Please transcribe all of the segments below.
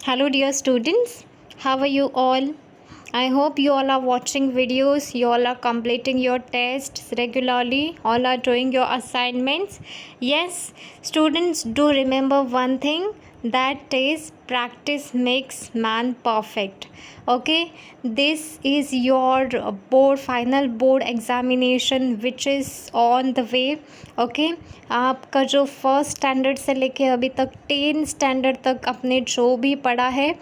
Hello, dear students. How are you all? I hope you all are watching videos, you all are completing your tests regularly, all are doing your assignments. Yes, students, do remember one thing, that is practice makes man perfect. Okay, this is your final board examination which is on the way. Okay आपका जो first standard से लेके अभी तक 10 standard तक आपने जो भी पढ़ा है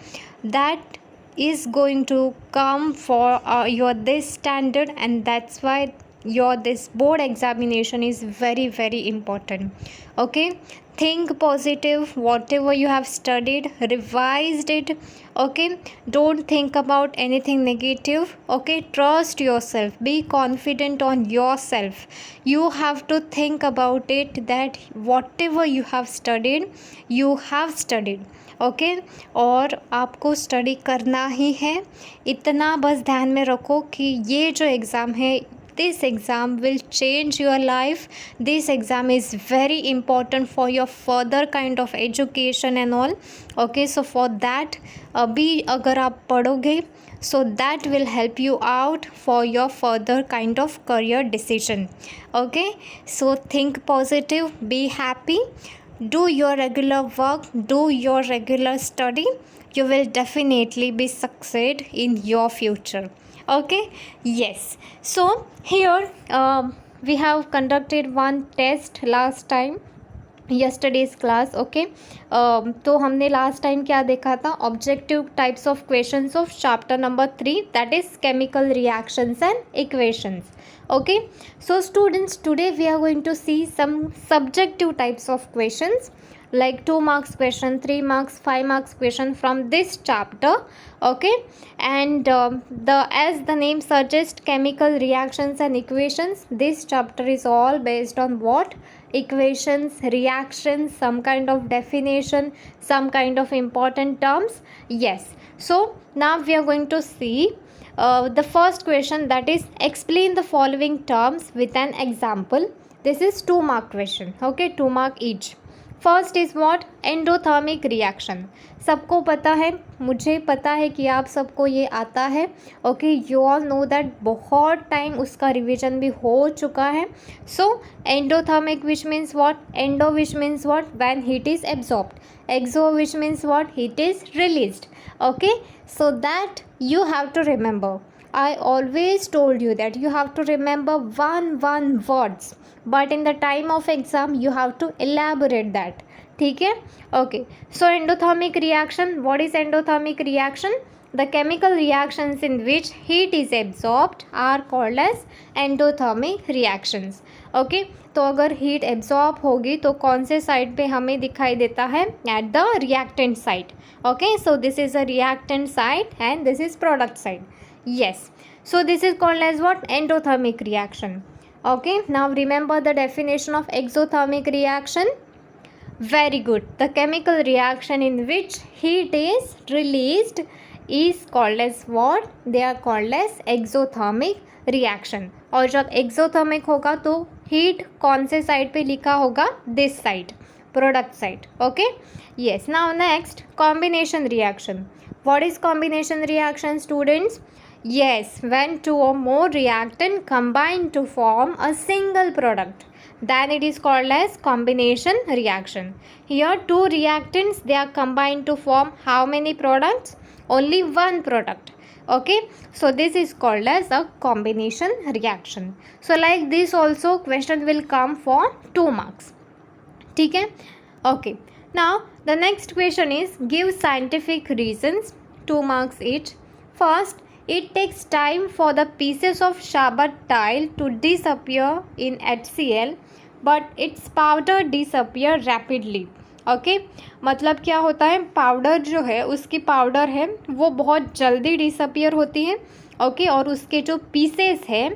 that is going to come for your this standard, and that's why your this board examination is very important. Okay, think positive, whatever you have studied, revised it. Okay, don't think about anything negative. Okay, trust yourself, be confident on yourself. You have to think about it that whatever you have studied, you have studied. Okay और आपको study करना ही है. इतना बस ध्यान में रखो कि ये जो एग्ज़ाम है, this exam will change your life. This exam is very important for your further kind of education and all. Okay, so for that अभी अगर आप पढ़ोगे so that will help you out for your further kind of career decision. Okay, so think positive, be happy, do your regular work, do your regular study. You will definitely be succeed in your future. Okay, yes. So here we have conducted one test last time, yesterday's class. Okay तो हमने last time क्या देखा था, objective types of questions of chapter number 3, that is chemical reactions and equations. Okay, so students, today we are going to see some subjective types of questions like 2 marks question, 3 marks, 5 marks question from this chapter. Okay, and as the name suggests, chemical reactions and equations, this chapter is all based on what? Equations, reactions, some kind of definition, some kind of important terms. Yes, so now we are going to see the first question, that is explain the following terms with an example. This is 2 mark question. Okay, 2 mark each. First is what? Endothermic reaction. सबको पता है, मुझे पता है कि आप सबको ये आता है. Okay, you all know that बहुत टाइम उसका रिवीजन भी हो चुका है. So endothermic which means what? Endo which means what? When heat is absorbed. Exo which means what? Heat is released. Okay, so that you have to remember. I always told you that you have to remember one words, but in the time of exam you have to elaborate that. ठीक है? Okay, so endothermic reaction. What is endothermic reaction? The chemical reactions in which heat is absorbed are called as endothermic reactions. Okay, तो अगर heat absorb होगी तो कौन से side पे हमें दिखाई देता है? At the reactant side. Okay, so this is a reactant side and this is product side. Yes, so this is called as what? Endothermic reaction. Okay, now remember the definition of exothermic reaction. Very good. The chemical reaction in which heat is released is called as what? They are called as exothermic reaction. और जब exothermic होगा तो heat कौन से side पे लिखा होगा? This side, product side. Okay, yes. Now next, combination reaction. What is combination reaction, students? Yes, when 2 or more reactant combine to form a single product, then it is called as combination reaction. Here 2 reactants, they are combined to form how many products? Only one product. Okay, so this is called as a combination reaction. So like this also question will come for 2 marks. ठीक है? Okay, now the next question is give scientific reasons, 2 marks each. First, it takes time for the pieces of Shabbat tile to disappear in HCl, but its powder disappear rapidly. Okay, मतलब क्या होता है? Powder जो है, उसकी powder है वो बहुत जल्दी डिसअपियर होती है. ओके, और उसके जो पीसेस है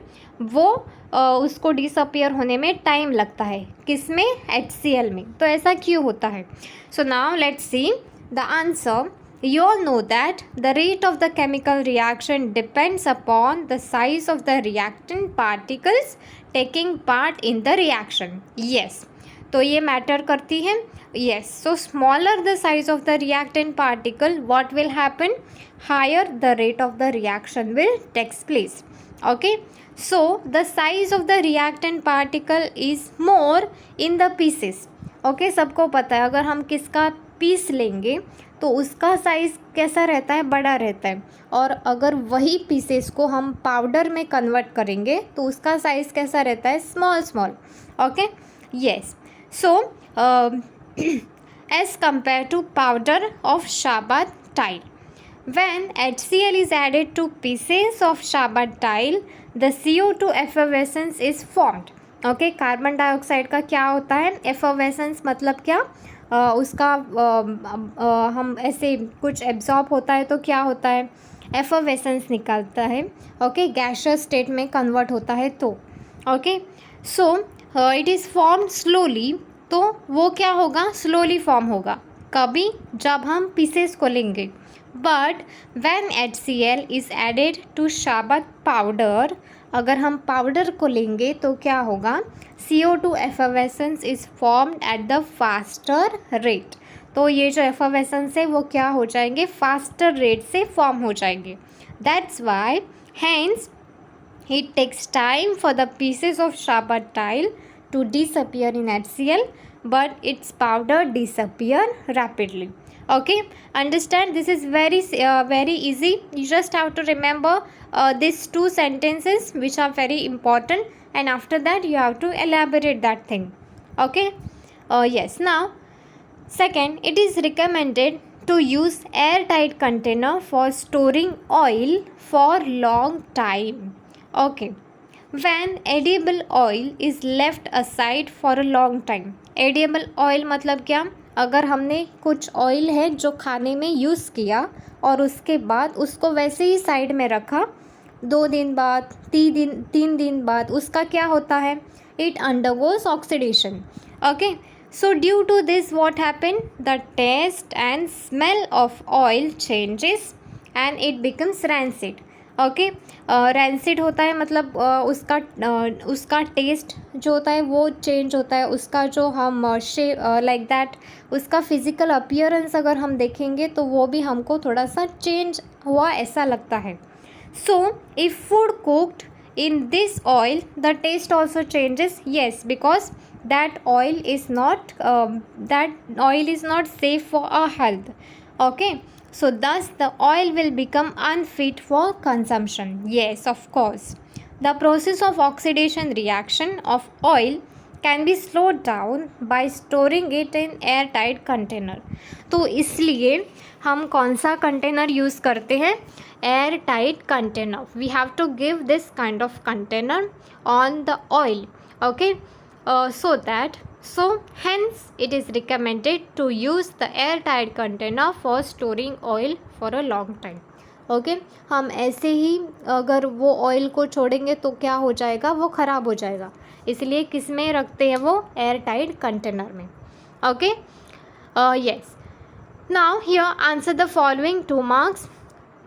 वो उसको डिसअपियर होने में टाइम लगता है. किस में? HCl में. तो ऐसा क्यों होता है? So now let's see the answer. You all know that the rate of the chemical reaction depends upon the size of the reactant particles taking part in the reaction. Yes, तो ये matter करती है। yes, so smaller the size of the reactant particle, what will happen? Higher the rate of the reaction will takes place. Okay, so the size of the reactant particle is more in the pieces. okay, सबको पता है अगर हम किसका piece लेंगे तो उसका size कैसा रहता है, बड़ा रहता है, और अगर वही पीसेस को हम पाउडर में कन्वर्ट करेंगे तो उसका साइज़ कैसा रहता है, small small. Okay, yes. So as compared to powder of Chabat tile, when HCl is added to pieces of Chabat tile, the CO2 effervescence is formed. Okay, carbon dioxide का क्या होता है, एफर्वेसेंस मतलब क्या, उसका हम ऐसे कुछ एब्जॉर्ब होता है तो क्या होता है, एफर्वेसेंस निकलता है. ओके, गैसियस स्टेट में कन्वर्ट होता है तो. Okay, so it is form slowly, तो वो क्या होगा, स्लोली फॉर्म होगा. कभी, जब हम पीसेस को लेंगे. But when HCl is added to शाबत पाउडर, अगर हम पाउडर को लेंगे तो क्या होगा, CO2 effervescence is formed at the faster rate. तो ये जो एफर्वेसेंस है वो क्या हो जाएंगे, फास्टर रेट से फॉर्म हो जाएंगे. That's why hence it takes time for the pieces of Chabat tile to disappear in HCl, but its powder disappear rapidly. Okay, understand, this is very easy. You just have to remember these two sentences which are very important, and after that you have to elaborate that thing. Okay, yes. Now second, it is recommended to use airtight container for storing oil for long time. Okay, when edible oil is left aside for a long time. edible oil मतलब क्या, अगर हमने कुछ oil है जो खाने में use किया और उसके बाद उसको वैसे ही साइड में रखा, 2 दिन बाद, 3 दिन बाद, उसका क्या होता है, it undergoes oxidation. Okay, so due to this what happen, the taste and smell of oil changes and it becomes rancid. Okay, rancid होता है मतलब उसका टेस्ट जो होता है वो चेंज होता है, उसका जो हम लाइक दैट उसका फिज़िकल अपीयरेंस अगर हम देखेंगे तो वो भी हमको थोड़ा सा चेंज हुआ ऐसा लगता है. So if food cooked in this oil the taste also changes. Yes, because that oil is not safe for our health. Okay, so thus the oil will become unfit for consumption. Yes, of course, the process of oxidation reaction of oil can be slowed down by storing it in airtight container. तो इसलिए हम कौन सा container use करते हैं, air tight container. We have to give this kind of container on the oil. Okay, so hence it is recommended to use the airtight container for storing oil for a long time. Okay, हम ऐसे ही अगर वो oil को छोड़ेंगे तो क्या हो जाएगा, वो ख़राब हो जाएगा, इसलिए किस में रखते हैं, वो एयर टाइट कंटेनर में. Okay, yes. Now here answer the following 2 marks.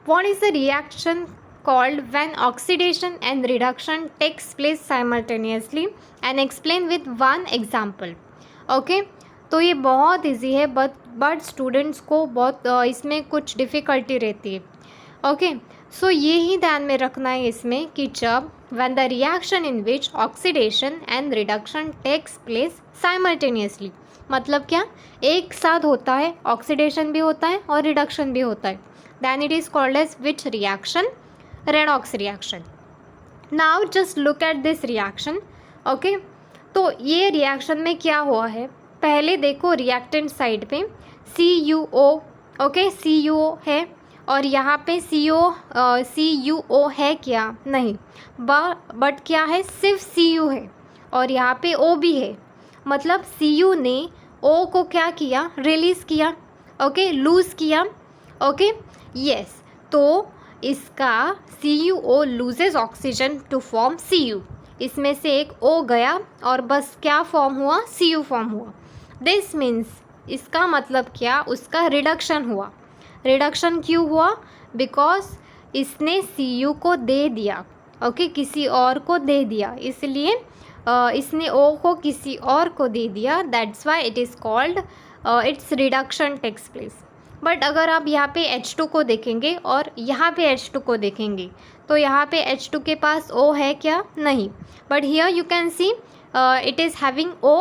What is the reaction called when oxidation and reduction takes place simultaneously, and explain with one example. Okay, तो ये बहुत इजी है बट स्टूडेंट्स को बहुत इसमें कुछ difficulty रहती है. ओके, सो ये ही ध्यान में रखना है इसमें कि जब when the reaction in which oxidation and reduction takes place simultaneously, मतलब क्या, एक साथ होता है, ऑक्सीडेशन भी होता है और रिडक्शन भी होता है, then it is called as which reaction, redox reaction. Now just look at this reaction. okay, तो ये रिएक्शन में क्या हुआ है, पहले देखो रिएक्टेंट साइड पे CuO. ओके, CuO है और यहाँ पे CuO है क्या, नहीं, बट क्या है, सिर्फ Cu है और यहाँ पे O भी है, मतलब Cu ने O को क्या किया, रिलीज़ किया. ओके, लूज़ किया. ओके, यस, तो इसका CuO loses oxygen to form Cu. इसमें से एक O गया और बस क्या फॉर्म हुआ, Cu फॉर्म हुआ. दिस मीन्स, इसका मतलब क्या, उसका रिडक्शन हुआ. रिडक्शन क्यों हुआ, बिकॉज इसने Cu को दे दिया. ओके, किसी और को दे दिया, इसलिए इसने O को किसी और को दे दिया, that's why it is called its reduction takes place. But अगर आप यहाँ पे H2 को देखेंगे और यहाँ पे H2 को देखेंगे तो यहाँ पे H2 के पास O है क्या? नहीं। But here you can see it is having O।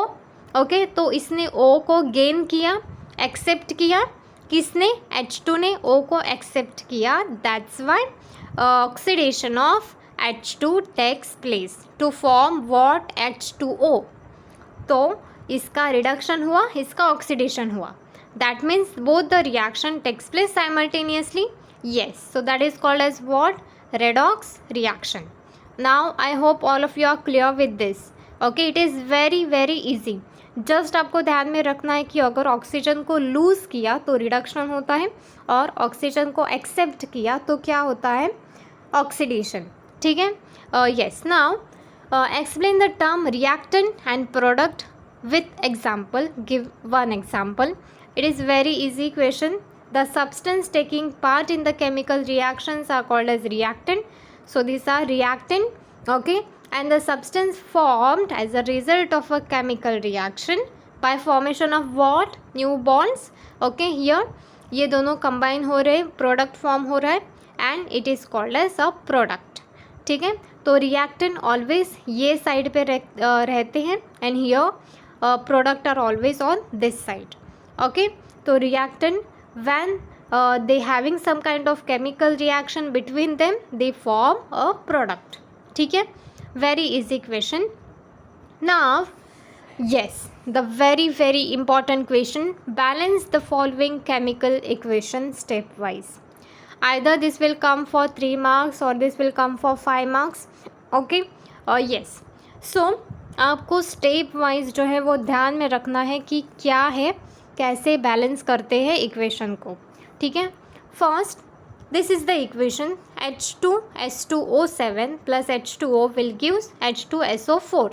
Okay, तो इसने O को गेन किया, एक्सेप्ट किया। किसने? H2 ने O को एक्सेप्ट किया, that's why oxidation of H2 takes place to form what? H2O। तो इसका रिडक्शन हुआ, इसका ऑक्सीडेशन हुआ, that means both the reaction takes place simultaneously. Yes, so that is called as what? Redox reaction. Now I hope all of you are clear with this. Okay, it is very very easy. Just आपको ध्यान में रखना है कि अगर oxygen को loose किया तो रिडक्शन होता है और ऑक्सीजन को एक्सेप्ट किया तो क्या होता है? ऑक्सीडेशन। ठीक है? Yes, now explain the term reactant and product with example. Give one example. It is very easy question. The substance taking part in the chemical reactions are called as reactant. So these are reactant, okay, and the substance formed as a result of a chemical reaction by formation of what? New bonds. Okay, here ये दोनों combine हो रहे, product form हो रहा है and it is called as a product. ठीक है? तो reactant always ये side पे रहते हैं and here product are always on this side. Okay, so reactant when they having some kind of chemical reaction between them, they form a product. ठीक है? Very easy question. Now yes, the very very important question, balance the following chemical equation stepwise. Either this will come for 3 marks or this will come for 5 marks. Okay, yes, so आपको step wise जो है वो ध्यान में रखना है कि क्या है, कैसे बैलेंस करते हैं इक्वेशन को। ठीक है? First, this is the equation H2S2O7 plus H2O will gives H2SO4.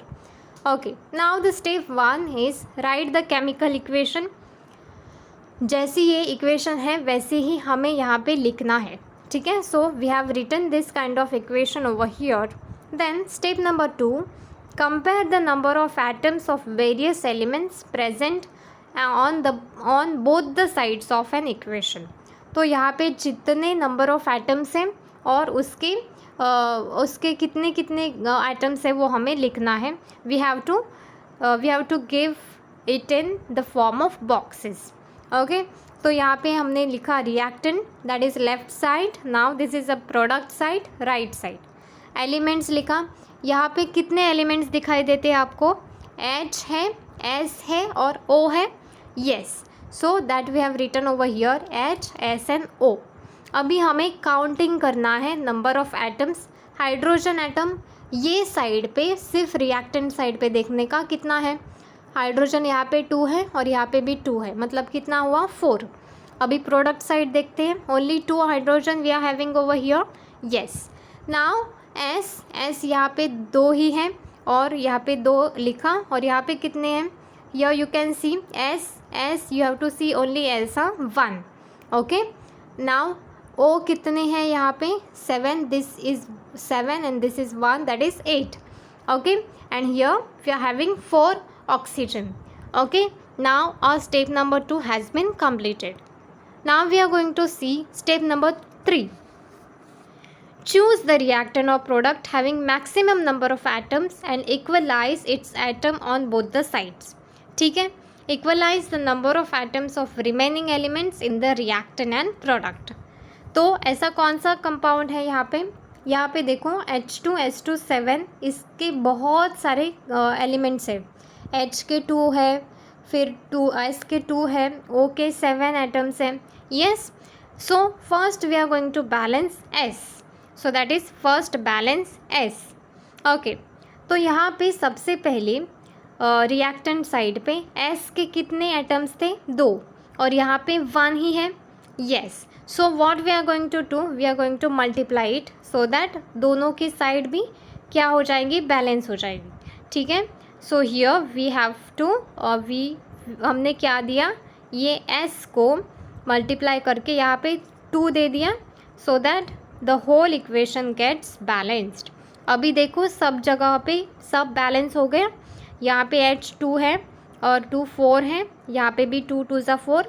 Okay, now the step 1 is right the chemical equation. जैसी ये इक्वेशन है वैसे ही हमें यहाँ पे लिखना है। ठीक है? So we have written this kind of equation over here. Then step number 2, compare the number of atoms of various elements present on both the sides of an equation. तो यहाँ पे जितने नंबर ऑफ एटम्स हैं और उसके कितने कितने atoms हैं वो हमें लिखना है. We have to give it in the form of boxes. Okay, तो यहाँ पे हमने लिखा reactant, that is left side. Now this is a product side, right side. Elements लिखा. यहाँ पे कितने एलिमेंट्स दिखाई देते हैं आपको? H है, S है और O है. Yes, so that we have written over here H, S and O. अभी हमें काउंटिंग करना है number of atoms. Hydrogen atom ये साइड पे, सिर्फ रिएक्टेंट साइड पे देखने का कितना है? हाइड्रोजन यहाँ पे 2 है और यहाँ पे भी 2 है, मतलब कितना हुआ? 4. अभी प्रोडक्ट साइड देखते हैं. Only 2 hydrogen we are having over here. Yes, now S यहाँ पे 2 ही हैं और यहाँ पे 2 लिखा और यहाँ पे कितने हैं? Here you can see S you have to see only S 1. Okay, now O कितने हैं यहाँ पे? 7. This is 7 and this is 1, that is 8. Okay, and here we are having 4 oxygen. Okay, now our step number 2 has been completed. Now we are going to see step number 3. Choose the reactant or product having maximum number of atoms and equalize its atom on both the sides. ठीक है? Equalize the number of atoms of remaining elements in the reactant and product. तो ऐसा कौन सा compound है यहाँ पे? यहाँ पे देखो H2S2 इसके बहुत सारे एलिमेंट्स है. H के 2 है, फिर S के 2 है, O के 7 एटम्स हैं. Yes, so first we are going to balance S. So that is first balance S. Okay, तो यहाँ पे सबसे पहले रिएक्टेंट साइड पे S के कितने एटम्स थे? 2 और यहाँ पे 1 ही है. Yes, so what we are going to do? We are going to multiply it so that दोनों की साइड भी क्या हो जाएंगी? बैलेंस हो जाएगी. ठीक है? So here we have to हमने क्या दिया? ये S को मल्टीप्लाई करके यहाँ पे 2 दे दिया so that the whole equation gets balanced. अभी देखो सब जगह पे सब बैलेंस हो गया। यहाँ पे H2 है और 2 4 है, यहाँ पे भी 2 2 ज़ा 4,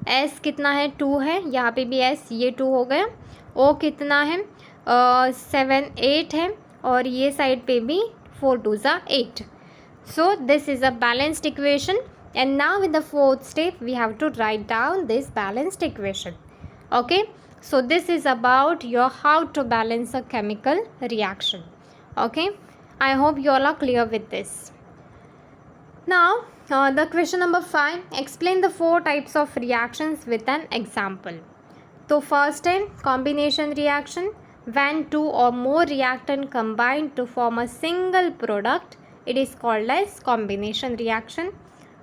S कितना है 2 है, यहाँ पे भी S ये 2 हो गया, O कितना है 7 8 है और ये साइड पे भी 4 2 ज़ा 8. So this is a balanced equation, and now in the fourth step we have to write down this balanced equation. Okay, so this is about your how to balance a chemical reaction. Okay, I hope you all are clear with this. Now the question number 5, explain the 4 types of reactions with an example. So first है combination reaction, when 2 or more reactant combine to form a single product, it is called as combination reaction.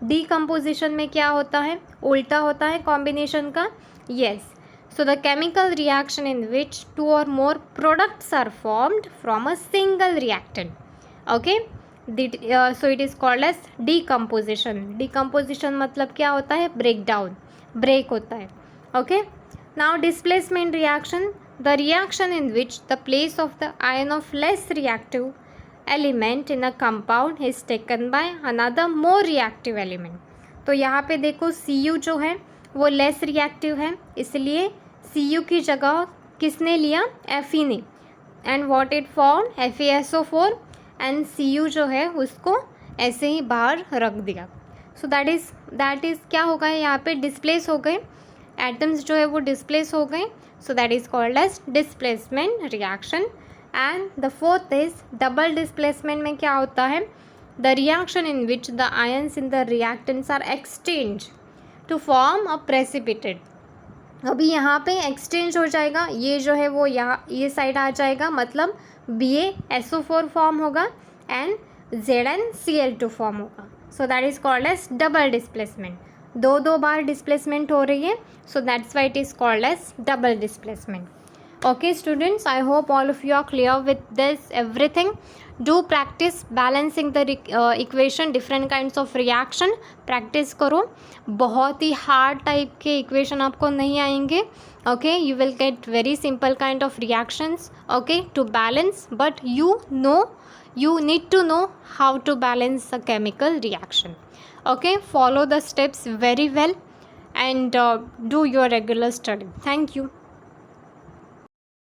Decomposition में क्या होता है, उल्टा होता है combination का. Yes, so the chemical reaction in which 2 or more products are formed from a single reactant. Okay, so it is called as decomposition. Decomposition मतलब क्या होता है, breakdown, break होता है. Okay, now displacement reaction, the reaction in which the place of the ion of less reactive element in a compound is taken by another more reactive element. तो यहाँ पे देखो Cu जो है वो लेस रिएक्टिव है, इसलिए Cu की जगह किसने लिया, Fe ने, and what it form FeSO4, and Cu जो है उसको ऐसे ही बाहर रख दिया. सो दैट इज़ क्या हो गए, यहाँ पे डिस्प्लेस हो गए, एटम्स जो है वो डिस्प्लेस हो गए. So that is called as displacement reaction. And the fourth is double displacement में क्या होता है, the reaction in which the ions in the reactants are exchange to form a precipitate. अभी यहाँ पे एक्सचेंज हो जाएगा, ये जो है वो यहाँ ये साइड आ जाएगा, मतलब BaSO4 फॉर्म होगा एंड ZnCl2 फॉर्म होगा. So that is called as double displacement. दो बार डिस्प्लेसमेंट हो रही है, so that's why it is called as double displacement. Okay students, I hope all of you are clear with this everything. Do practice balancing the equation, different kinds of reaction. practice करो, बहुत ही hard type के equation आपको नहीं आएंगे. Okay, you will get very simple kind of reactions, okay, to balance, but you need to know how to balance a chemical reaction. Okay, follow the steps very well and do your regular study. Thank you.